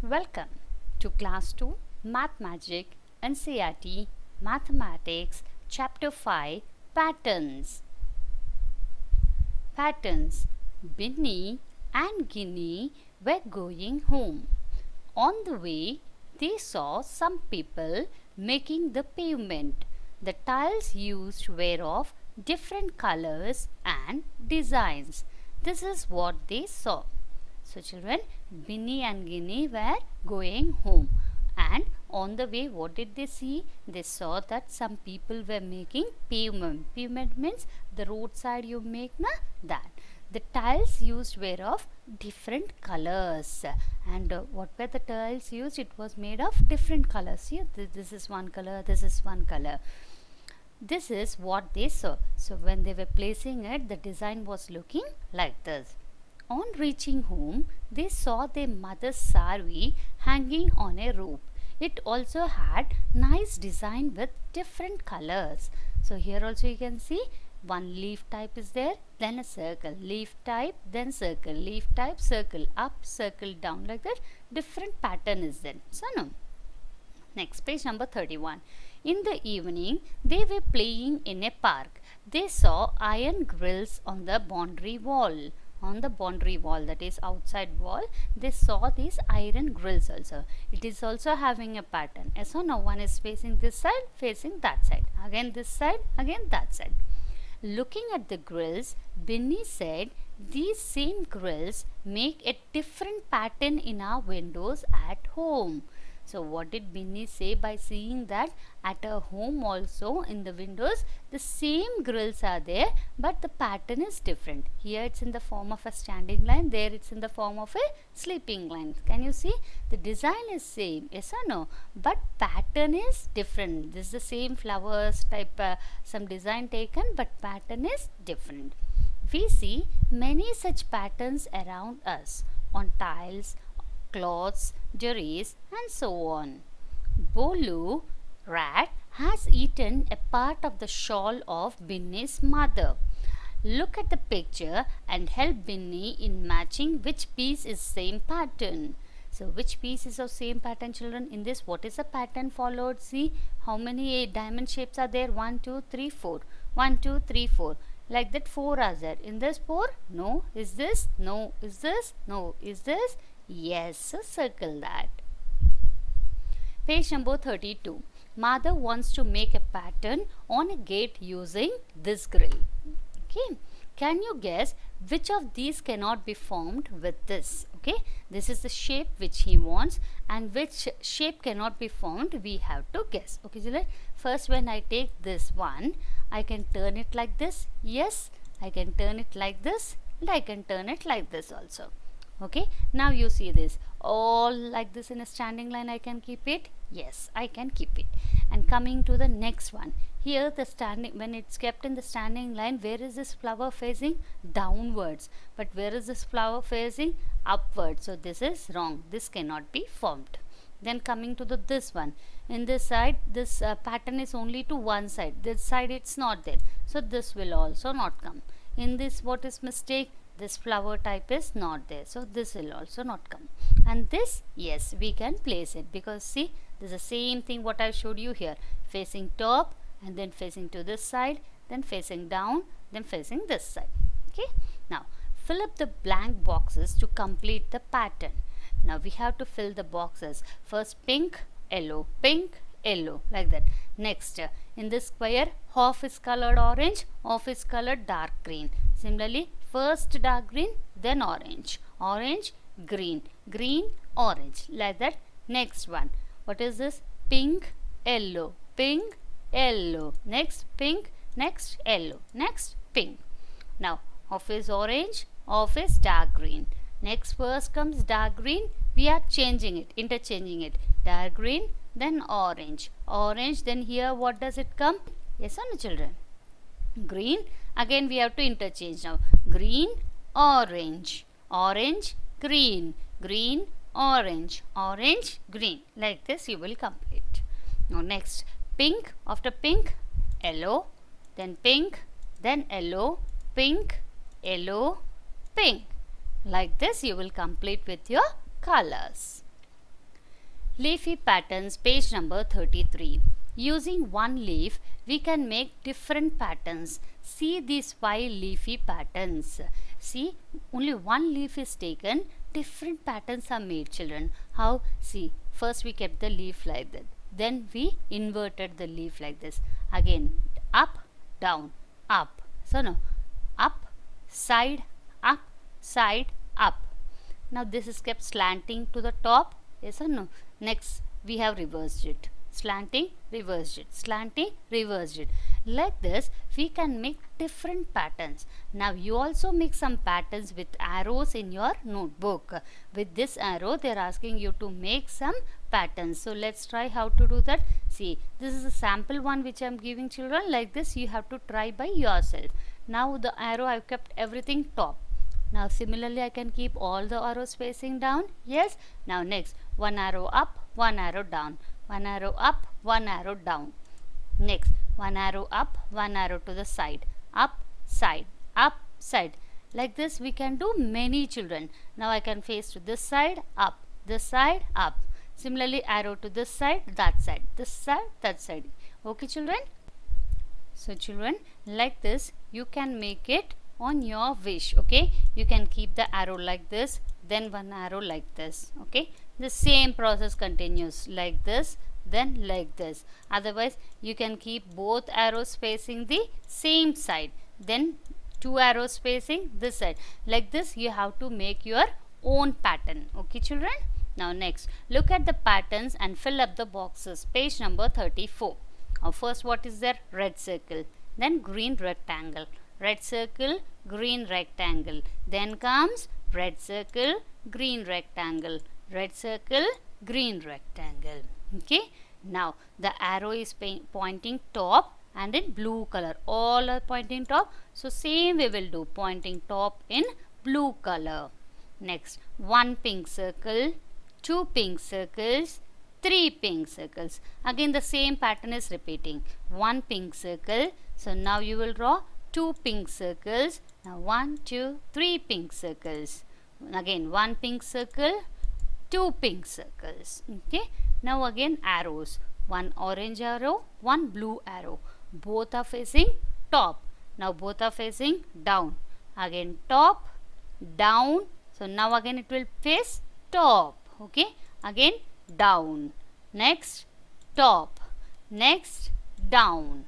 Welcome to Class 2 Math Magic NCERT Mathematics Chapter 5 Patterns. Patterns. Binny and Ginny were going home. On the way, they saw some people making the pavement. The tiles used were of different colors and designs. This is what they saw. So children, Binny and Ginny were going home, and on the way what did they see? They saw that some people were making pavement. Pavement means the roadside you make na, that. The tiles used were of different colors, and what were the tiles used? It was made of different colors. See, this is one color, this is one color. This is what they saw. So when they were placing it, the design was looking like this. On reaching home, they saw their mother's sari hanging on a rope. It also had nice design with different colors. So here also you can see one leaf type is there, then a circle, leaf type, then circle, leaf type, circle up, circle down, like that. Different pattern is there. So no. Next, page number 31. In the evening, they were playing in a park. They saw iron grills on the boundary wall. On the boundary wall, that is outside wall, they saw these iron grills also. It is also having a pattern. So now one is facing this side, facing that side. Again this side, again that side. Looking at the grills, Binny said, these same grills make a different pattern in our windows at home. So what did Binny say by seeing that at her home also in the windows the same grills are there, but the pattern is different. Here it's in the form of a standing line, there it's in the form of a sleeping line. Can you see? The design is same, yes or no? But pattern is different. This is the same flowers type, some design taken, but pattern is different. We see many such patterns around us on tiles, cloths, jerrys, and so on. Bolu, rat, has eaten a part of the shawl of Binny's mother. Look at the picture and help Binny in matching which piece is same pattern. So which piece is of same pattern, children? In this, what is the pattern followed? See how many diamond shapes are there? 1, 2, 3, 4. 1, 2, 3, 4. Like that 4 are there. In this 4? No. Is this? No. Is this? No. Is this? Yes, so circle that. Page number 32. Mother wants to make a pattern on a gate using this grill. Okay. Can you guess which of these cannot be formed with this? Okay. This is the shape which he wants, and which shape cannot be formed we have to guess. Okay, children. First, when I take this one, I can turn it like this. Yes, I can turn it like this, and I can turn it like this also. Okay, now you see this all like this in a standing line. I can keep it. Yes, I can keep it. And coming to the next one, here the standing, when it's kept in the standing line, where is this flower facing? Downwards. But where is this flower facing? Upwards. So this is wrong. This cannot be formed. Then coming to this one, in this side, this pattern is only to one side. This side it's not there. So this will also not come. In this, what is mistake? This flower type is not there, so this will also not come. And this, yes, we can place it, because see, this is the same thing what I showed you here, facing top and then facing to this side, then facing down, then facing this side. Okay, now fill up the blank boxes to complete the pattern. Now we have to fill the boxes. First pink, yellow, like that. Next, in this square, half is colored orange, half is colored dark green. Similarly, first dark green, then orange, orange, green, green, orange, like that. Next one, what is this? Pink, yellow, next pink, next yellow, next pink. Now half is orange, half is dark green. Next, first comes dark green, we are changing it, interchanging it. Dark green, then orange, orange, then here what does it come? Yes or no, children? Green, again we have to interchange now. Green, orange, orange, green, green, orange, orange, green. Like this you will complete. Now next, pink, after pink, yellow, then pink, then yellow, pink, yellow, pink. Like this you will complete with your colors. Leafy patterns, page number 33. Using one leaf, we can make different patterns. See these 5 leafy patterns. See, only one leaf is taken, different patterns are made, children. How? See, first we kept the leaf like that. Then we inverted the leaf like this. Again, up, down, up. So, no, up, side, up, side, up. Now, this is kept slanting to the top. Yes or no? Next, we have reversed it. Slanting, reversed it. Slanting, reversed it. Like this, we can make different patterns. Now, you also make some patterns with arrows in your notebook. With this arrow, they are asking you to make some patterns. So, let's try how to do that. See, this is a sample one which I am giving children. Like this, you have to try by yourself. Now, the arrow I have kept everything top. Now similarly I can keep all the arrows facing down. Yes. Now next, one arrow up, one arrow down, one arrow up, one arrow down. Next, one arrow up, one arrow to the side, up, side, up, side. Like this we can do many, children. Now I can face to this side, up, this side, up. Similarly arrow to this side, that side, this side, that side. Okay, children. So children, like this you can make it on your wish. Okay, you can keep the arrow like this, then one arrow like this. Okay, the same process continues like this, then like this. Otherwise you can keep both arrows facing the same side, then 2 arrows facing this side. Like this you have to make your own pattern. Okay, children. Now next, look at the patterns and fill up the boxes. Page number 34. Now first, what is there? Red circle, then green rectangle, red circle, green rectangle. Then comes red circle, green rectangle, red circle, green rectangle. Okay. Now the arrow is pointing top and in blue color. All are pointing top. So same we will do, pointing top in blue color. Next, one pink circle, 2 pink circles, 3 pink circles. Again the same pattern is repeating. One pink circle. So now you will draw 2 pink circles. Now 1, 2, 3 pink circles. Again 1 pink circle, 2 pink circles. Okay. Now again arrows. One orange arrow, one blue arrow. Both are facing top. Now both are facing down. Again top, down. So now again it will face top. Okay. Again down. Next top. Next down.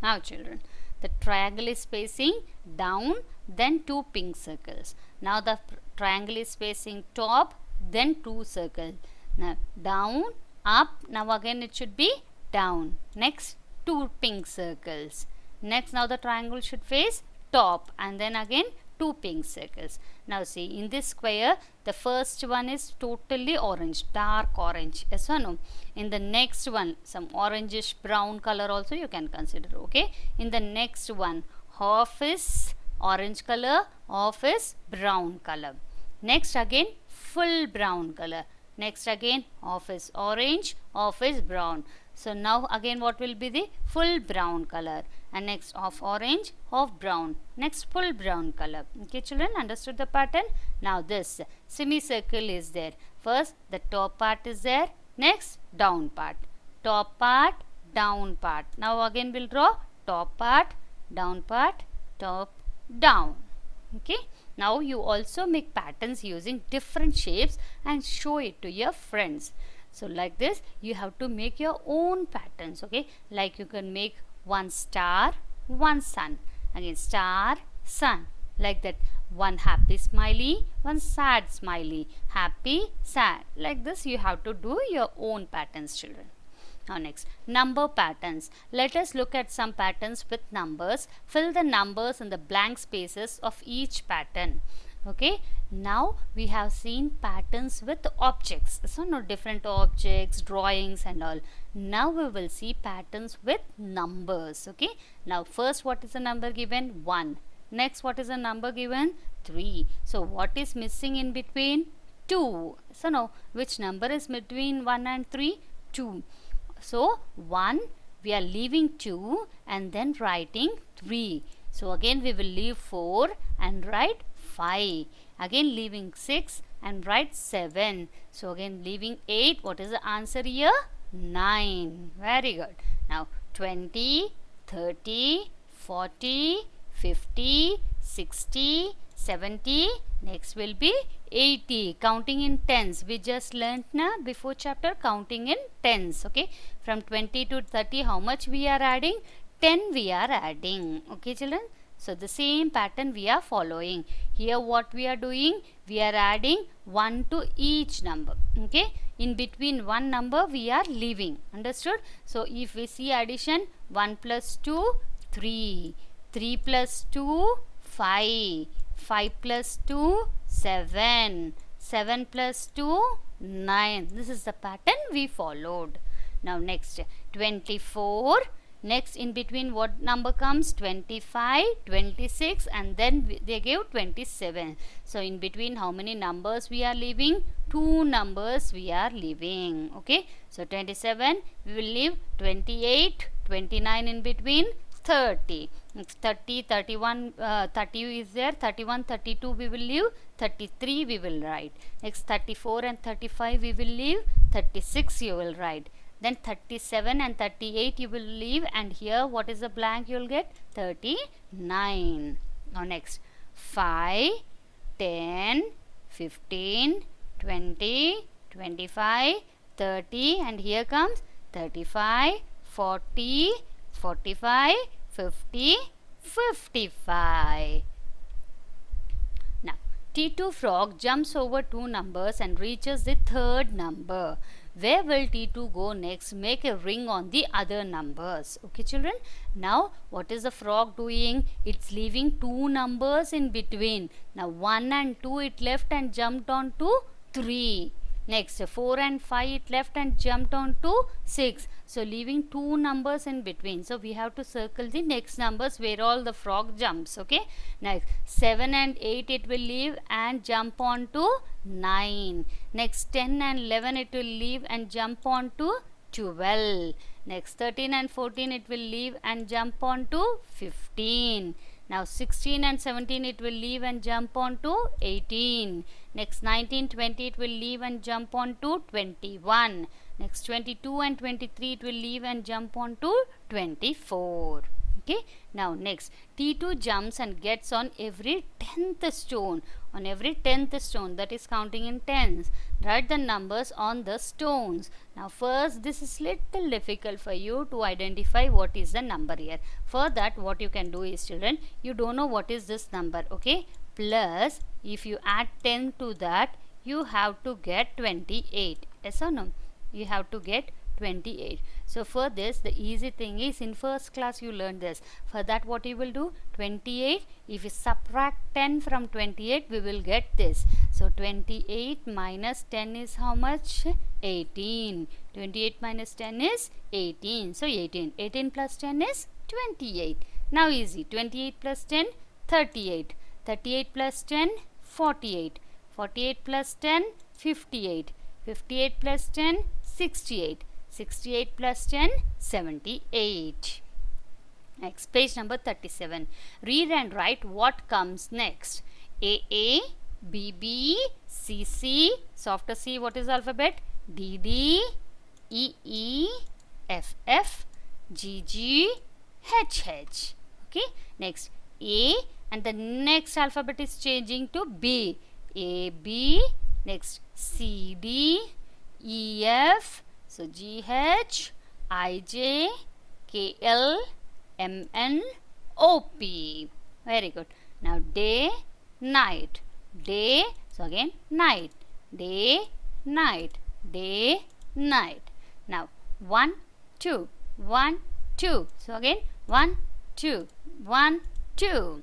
Now children, the triangle is facing down, then 2 pink circles. Now the triangle is facing top, then 2 circles. Now down, up. Now again it should be down. Next 2 pink circles. Next, now the triangle should face top, and then again 2 pink circles. Now see, in this square the first one is totally orange, dark orange. Yes or no? In the next one some orangish brown color also you can consider. Okay. In the next one half is orange color, half is brown color. Next again full brown color. Next again half is orange, half is brown. So now again what will be the full brown color, and next half orange, half brown, next full brown color. Okay children, understood the pattern? Now this semicircle is there. First the top part is there, next down part, top part, down part. Now again we'll draw top part, top, down. Okay. Now you also make patterns using different shapes and show it to your friends. So like this you have to make your own patterns. Okay, like you can make one star, one sun, again star, sun, like that. One happy smiley, one sad smiley, happy, sad. Like this you have to do your own patterns, children. Now next, number patterns. Let us look at some patterns with numbers. Fill the numbers in the blank spaces of each pattern. Okay, now we have seen patterns with objects. So no different objects, drawings and all. Now we will see patterns with numbers. Okay, now first what is the number given? 1. Next what is the number given? 3. So what is missing in between? 2. So no, which number is between 1 and 3? 2. So 1, we are leaving 2 and then writing 3. So again we will leave 4 and write 5. Again leaving 6 and write 7. So again leaving 8, what is the answer here? 9. Very good. Now 20, 30, 40, 50, 60, 70. Next will be 80. Counting in tens. We just learnt na before chapter, counting in tens. Okay. From 20 to 30, how much we are adding? 10 we are adding. Okay children. So the same pattern we are following. Here what we are doing? We are adding 1 to each number. Okay. In between one number we are leaving. Understood? So if we see addition, 1 plus 2, 3. 3 plus 2, 5. 5 plus 2, 7. 7 plus 2, 9. This is the pattern we followed. Now next, 24. Next in between what number comes? 25, 26 and then they gave 27. So in between how many numbers we are leaving? 2 numbers we are leaving. Okay. So 27 we will leave, 28, 29 in between, 30. Next 30, 31, 30 is there, 31, 32 we will leave, 33 we will write. Next 34 and 35 we will leave, 36 you will write. Then 37 and 38 you will leave, and here what is the blank you will get? 39. Now next 5, 10, 15, 20, 25, 30 and here comes 35, 40, 45, 50, 55. Now T2 frog jumps over 2 numbers and reaches the third number. Where will T2 go next? Make a ring on the other numbers. Okay children. Now what is the frog doing? It's leaving 2 numbers in between. Now 1 and 2 it left and jumped on to 3. Next 4 and 5 it left and jumped on to 6. So leaving 2 numbers in between. So we have to circle the next numbers where all the frog jumps. Okay. Next 7 and 8 it will leave and jump on to 9. Next 10 and 11 it will leave and jump on to 12. Next 13 and 14 it will leave and jump on to 15. Now 16 and 17 it will leave and jump on to 18. Next 19, 20 it will leave and jump on to 21. Next 22 and 23 it will leave and jump on to 24. Okay. Now next T2 jumps and gets on every 10th stone. On every 10th stone, that is counting in tens. Write the numbers on the stones. Now first this is little difficult for you to identify what is the number here. For that what you can do is children, you don't know what is this number. Okay. Plus if you add 10 to that, you have to get 28. Yes or no? You have to get 28. So for this the easy thing is, in first class you learned this. For that what you will do? 28. If you subtract 10 from 28 we will get this. So 28 minus 10 is how much? 18. 28 minus 10 is 18. So 18. 18 plus 10 is 28. Now easy. 28 plus 10, 38. 38 plus 10, 48. 48 plus 10, 58. 58 plus 10, 68. 68 plus 10, 78. Next, page number 37. Read and write what comes next. A, B, B, C, C. So after C, what is the alphabet? D, D, E, E, F, F, G, G, H, H. Okay. Next, A, and the next alphabet is changing to B. A, B. Next, C, D, E, F. So G, H, I, J, K, L, M, N, O, P. Very good. Now day, night. Day. So again night. Day, night. Day, night. Now 1, 2. 1, 2. So again 1, 2. 1, 2.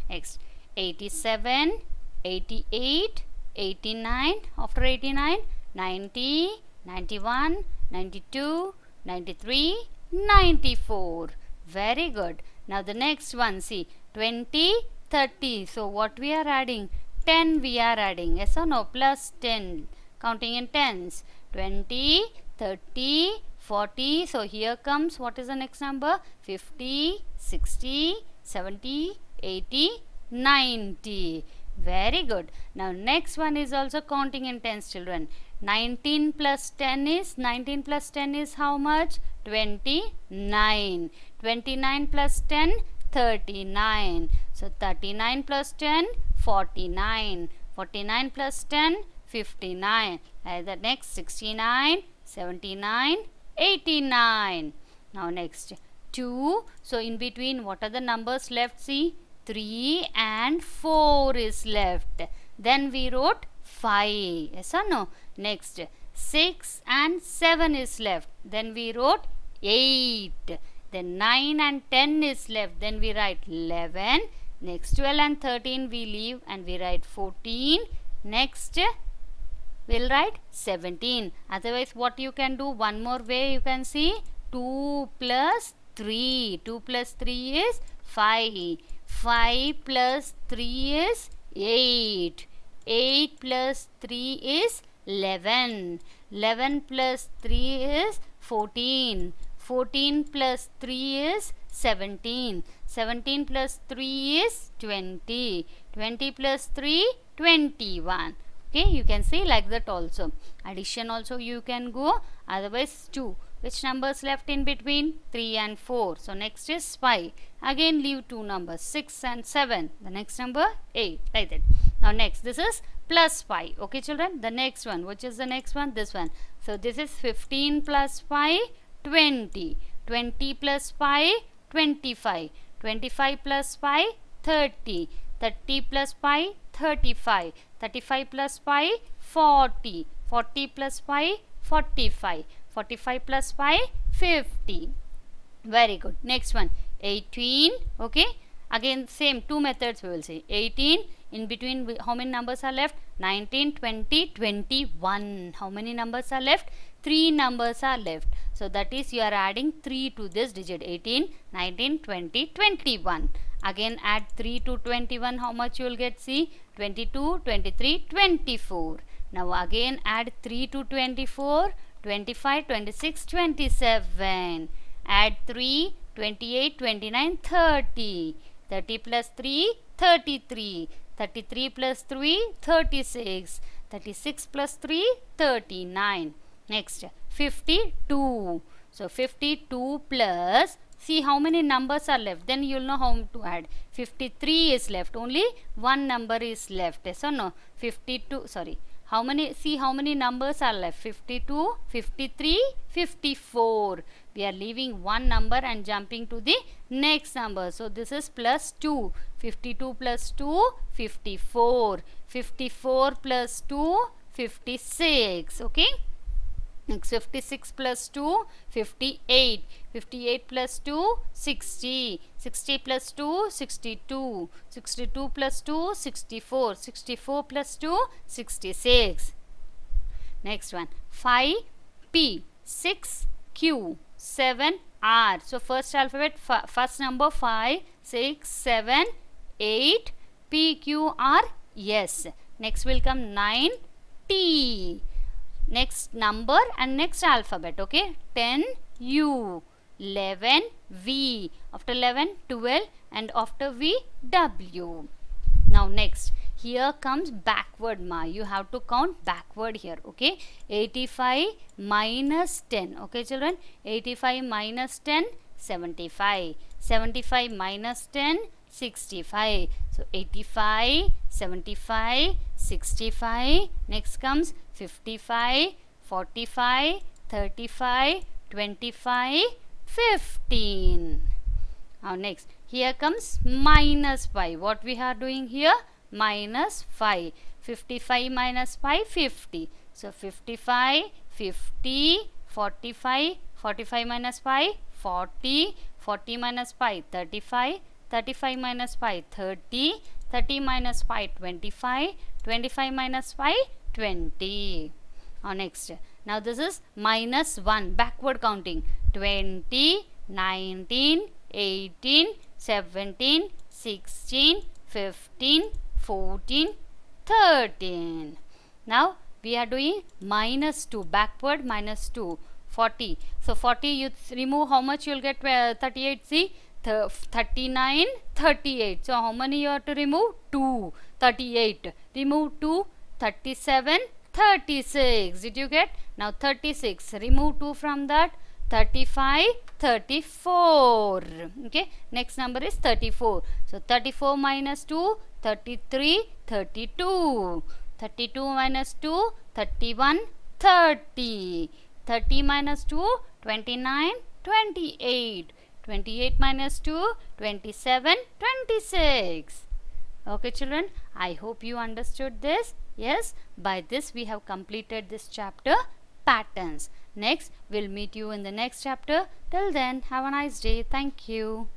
Next 87, 88, 89. After 89, 90, 91, 92, 93, 94. Very good. Now the next one, see, 20, 30. So what we are adding? 10 we are adding. Yes or no? Plus 10. Counting in tens. 20, 30, 40. So here comes, what is the next number? 50, 60, 70, 80, 90. Very good. Now next one is also counting in tens, children. 19 plus 10 is how much? 29. 29 plus 10, 39. So 39 plus 10, 49. 49 plus 10, 59. And the next 69, 79, 89. Now next 2. So in between, what are the numbers left? See, 3 and 4 is left. Then we wrote 5. Yes or no? Next 6 and 7 is left. Then we wrote 8. Then 9 and 10 is left. Then we write 11. Next 12 and 13 we leave and we write 14. Next we'll write 17. Otherwise, what you can do, one more way you can see, 2 plus 3. 2 plus 3 is 5. 5 plus 3 is 8. 8 plus 3 is 11. 11 plus 3 is 14. 14 plus 3 is 17. 17 plus 3 is 20. 20 plus 3, 21. Okay, you can see like that also. Addition also you can go. Otherwise 2. Which numbers left in between? 3 and 4. So next is 5. Again leave 2 numbers, 6 and 7. The next number 8. Like that. Now next, this is plus 5. Okay children, the next one. Which is the next one? This one. So this is 15 plus 5, 20. 20 plus 5, 25. 25 plus 5, 30. 30 plus 5, 35. 35 plus 5, 40. 40 plus 5, 45. 45 plus 5, 50. Very good. Next one, 18. Okay. Again same two methods we will see. 18. In between, how many numbers are left? 19, 20, 21. How many numbers are left? 3 numbers are left. So that is, you are adding 3 to this digit. 18, 19, 20, 21. Again add 3 to 21. How much you will get? See, 22, 23, 24. Now again add 3 to 24. 25, 26, 27. Add 3, 28, 29, 30. 30 plus 3, 33. 33 plus 3, 36. 36 plus 3, 39. Next, 52. So 52 plus, see how many numbers are left. Then you will know how to add. 53 is left. Only one number is left. Yes or no? 52, sorry. How many, see how many numbers are left? 52, 53, 54. We are leaving one number and jumping to the next number. So this is plus 2. 52 plus 2, 54. 54 plus 2, 56. Okay. Next, 56 plus 2, 58. 58 plus 2, 60. 60 plus 2, 62. 62 plus 2, 64. 64 plus 2, 66. Next one, 5P, 6Q, 7R. So first alphabet, first number 5, 6, 7, 8. P, Q, R, yes. Next will come 9, T. Next number and next alphabet. Okay, 10, U. 11, V. After 11, 12, and after V, W. Now next, here comes backward ma. You have to count backward here. Okay, 85 minus 10. Okay children, 85 minus 10, 75. 75 minus 10, 65. So 85, 75, 65. Next comes 55, 45, 35, 25, 15. Now next, here comes minus 5. What we are doing here? Minus 5. 55 minus 5, 50. So 55, 50, 45, 45 minus 5, 40, 40 minus 5, 35, 35 minus 5, 30, 30 minus 5, 25, 25 minus 5, 20. Next, now this is minus 1, backward counting. 20, 19, 18, 17, 16, 15, 14, 13. Now we are doing minus 2, backward minus 2, 40. So 40 you remove, how much you will get? 38. See, 39, 38. So how many you have to remove? 2. 38. Remove 2. 37, 36. Did you get? Now 36. Remove 2 from that. 35, 34. Okay. Next number is 34. So 34 minus 2, 33, 32. 32 minus 2, 31, 30. 30 minus 2, 29, 28. 28 minus 2, 27, 26. Okay children, I hope you understood this. Yes, by this we have completed this chapter, patterns. Next, we'll meet you in the next chapter. Till then, have a nice day. Thank you.